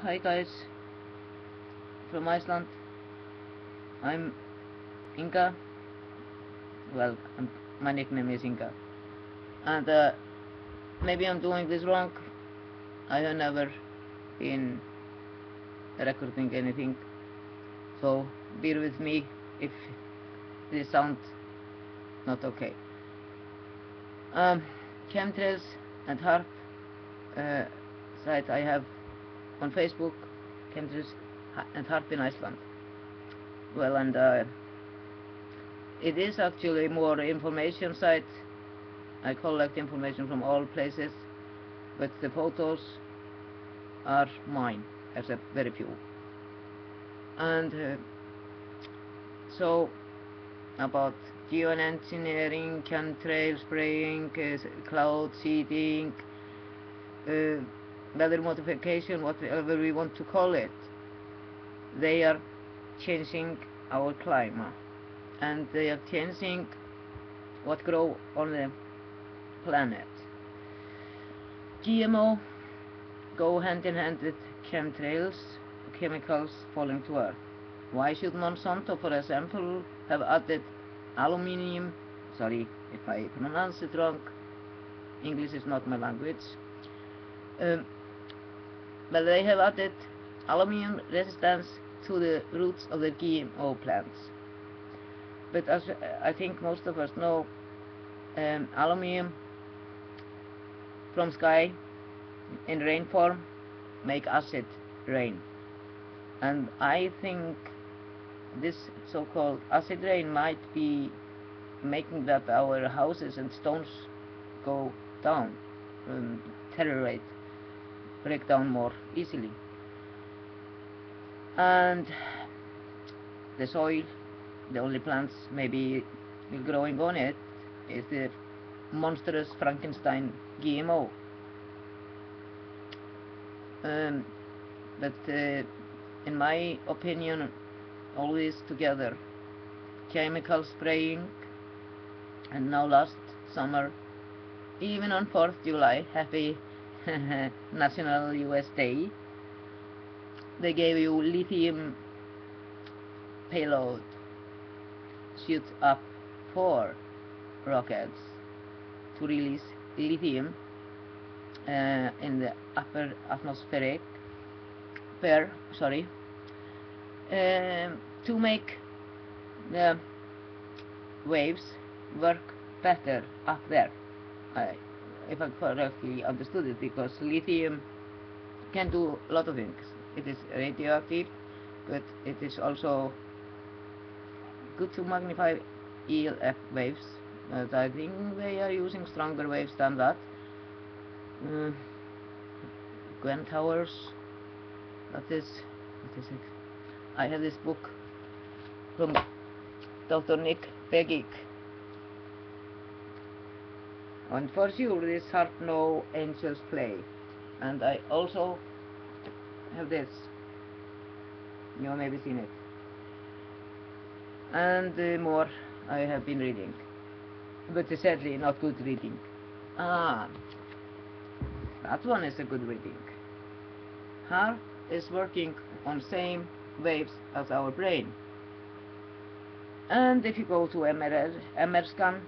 Hi guys, from Iceland. I'm Inka. Well, my nickname is Inka. And maybe I'm doing this wrong. I have never been recording anything. So bear with me if this sounds not okay. Chemtrails and HAARP site I have on Facebook, Chemtrails and HAARP in Iceland. Well, and it is actually more information site. I collect information from all places, but the photos are mine, except very few. And so about geoengineering, chemtrail spraying, cloud seeding, weather modification, whatever we want to call it, they are changing our climate, and they are changing what grows on the planet. GMO go hand in hand with chemtrails, chemicals falling to earth. Why should Monsanto, for example, have added aluminium? Sorry if I pronounce it wrong. English is not my language. Well, they have added aluminium resistance to the roots of the GMO plants. But as I think most of us know, aluminium from sky in rain form make acid rain, and I think this so-called acid rain might be making that our houses and stones go down, deteriorate, break down more easily, and the soil, the only plants maybe growing on it, is the monstrous Frankenstein GMO. But in my opinion, always together, chemical spraying, and now last summer, even on 4th July, happy National US Day, they gave you lithium payload, shoot up 4 rockets to release lithium in the upper atmospheric to make the waves work better up there, if I correctly understood it, because lithium can do a lot of things. It is radioactive, but it is also good to magnify ELF waves, but I think they are using stronger waves than that. Gwen Towers, what is it? I have this book from Dr. Nick Begich, and for sure this HAARP No Angels Play, and I also have this, you have maybe seen it, and more I have been reading, but sadly not good reading. That one is a good reading. HAARP is working on same waves as our brain, and if you go to MR scan,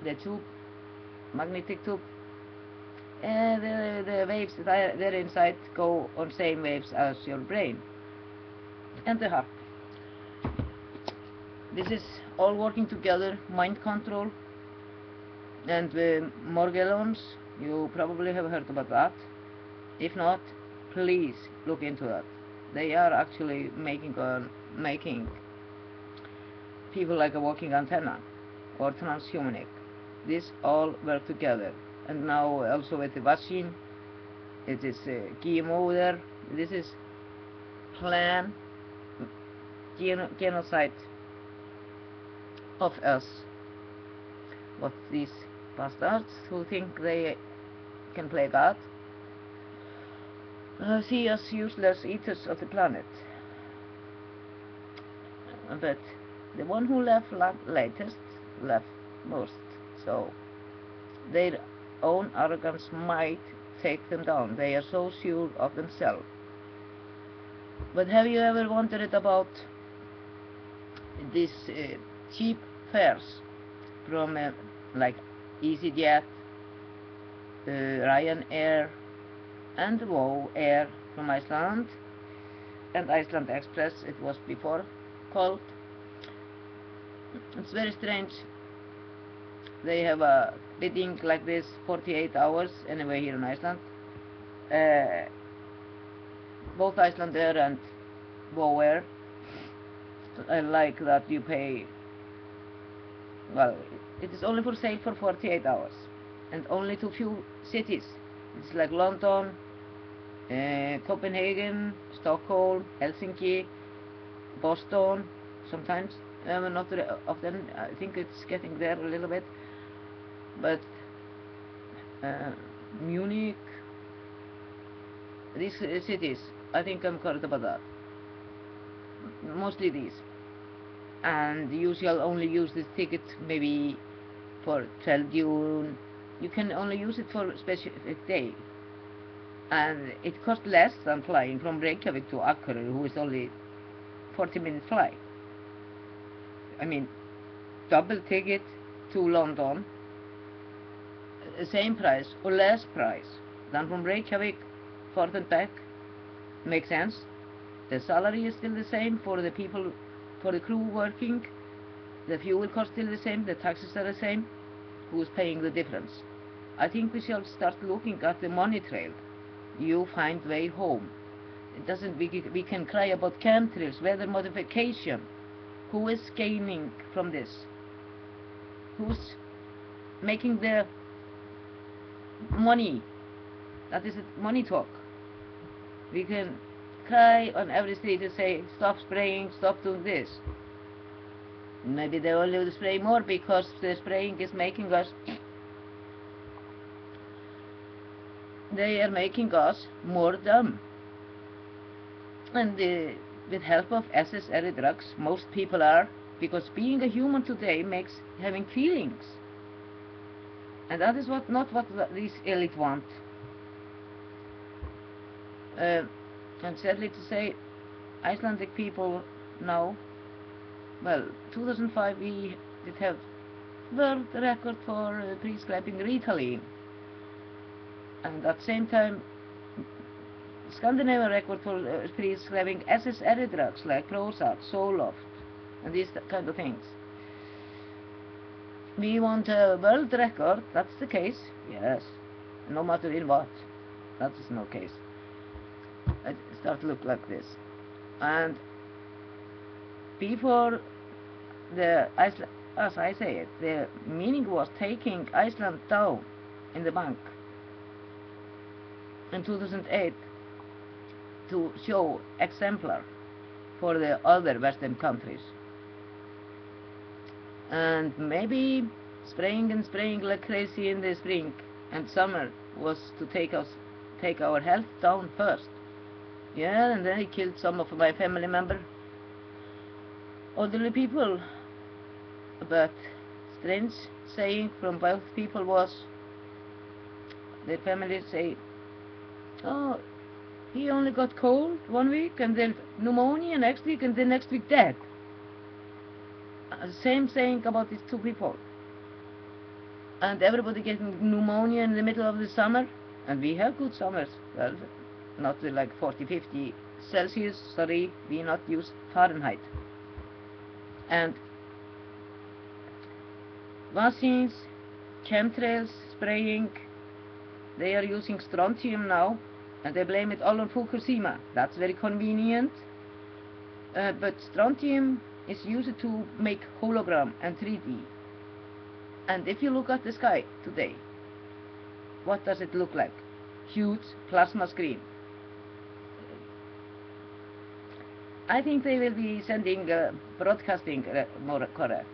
the tube, magnetic tube, the waves that are inside go on same waves as your brain and the HAARP. This is all working together, mind control, and Morgellons, you probably have heard about that. If not, please look into that. They are actually making people like a walking antenna or transhumanic. These all work together, and now also with the vaccine, it is GMO there. This is plan genocide of us. What these bastards who think they can play God see us useless eaters of the planet. But the one who left latest left most, so their own arrogance might take them down. They are so sure of themselves. But have you ever wondered about these cheap fares from like EasyJet, Ryanair, and WoW Air from Iceland, and Iceland Express it was before called? It's very strange. They have a bidding like this 48 hours anyway here in Iceland. Both Iceland Air and WoW Air, I like that you pay, well, it is only for sale for 48 hours and only to few cities. It's like London, Copenhagen, Stockholm, Helsinki, Boston sometimes, not often. I think it's getting there a little bit, but Munich, these cities, I think I'm correct about that. Mostly these, and you shall only use this ticket maybe for 12 June. You can only use it for a specific day, and it costs less than flying from Reykjavik to Akureyri, who is only 40-minute flight. I mean, double ticket to London, same price or less price than from Reykjavik forth and back. Makes sense. The salary is still the same for the people, for the crew working. The fuel cost still the same. The taxes are the same. Who is paying the difference? I think we shall start looking at the money trail. You find way home. It doesn't. We can cry about chemtrails, weather modification. Who is gaining from this? Who's making the money? That is money talk. We can cry on every street and say, stop spraying, stop doing this. Maybe they only spray more because the spraying is making us, they are making us more dumb. And with help of SSRI drugs, most people are, because being a human today makes having feelings. And that is not what these elite want. And sadly to say, Icelandic people now, well, 2005 we did have world record for prescribing Ritalin, and at the same time Scandinavian record for prescribing SSRI drugs like Prozac, Zoloft, and these kind of things. We want a world record. That's the case, yes, no matter in what. That is no case. It start to look like this. And before the Iceland, as I say it, the meaning was taking Iceland down in the bank in 2008 to show exemplar for the other Western countries. And maybe spraying and spraying like crazy in the spring and summer was to take our health down first. Yeah, and then he killed some of my family members, elderly people. But strange saying from both people was, their families say, oh, he only got cold 1 week and then pneumonia next week and then next week dead. Same saying about these two people. And everybody getting pneumonia in the middle of the summer, and we have good summers. Well, not like 40-50 Celsius, sorry, we not use Fahrenheit. And vaccines, chemtrails, spraying, they are using strontium now, and they blame it all on Fukushima. That's very convenient, but strontium is used to make hologram and 3D. And if you look at the sky today, what does it look like? Huge plasma screen. I think they will be sending broadcasting, more correct,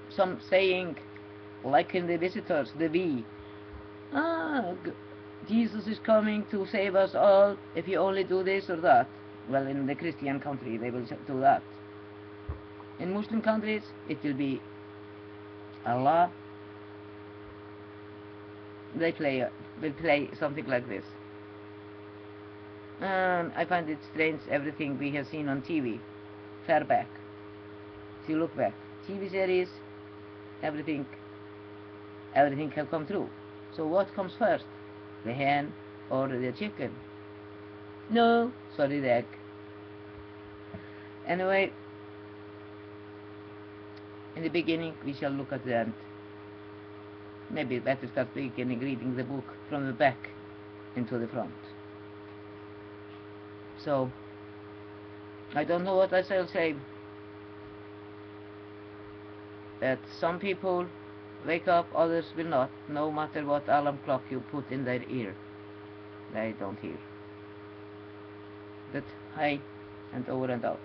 some saying, like in the visitors, the V, Jesus is coming to save us all if you only do this or that. Well, in the Christian country they will do that. In Muslim countries it will be Allah. They will play something like this. And I find it strange everything we have seen on TV, far back. If you look back, TV series, everything have come true. So what comes first, the hen or the chicken? No, sorry, the egg. Anyway, in the beginning we shall look at the end. Maybe better start beginning reading the book from the back into the front. So, I don't know what I shall say, that some people wake up, others will not, no matter what alarm clock you put in their ear. They don't hear. But hi, and over and out.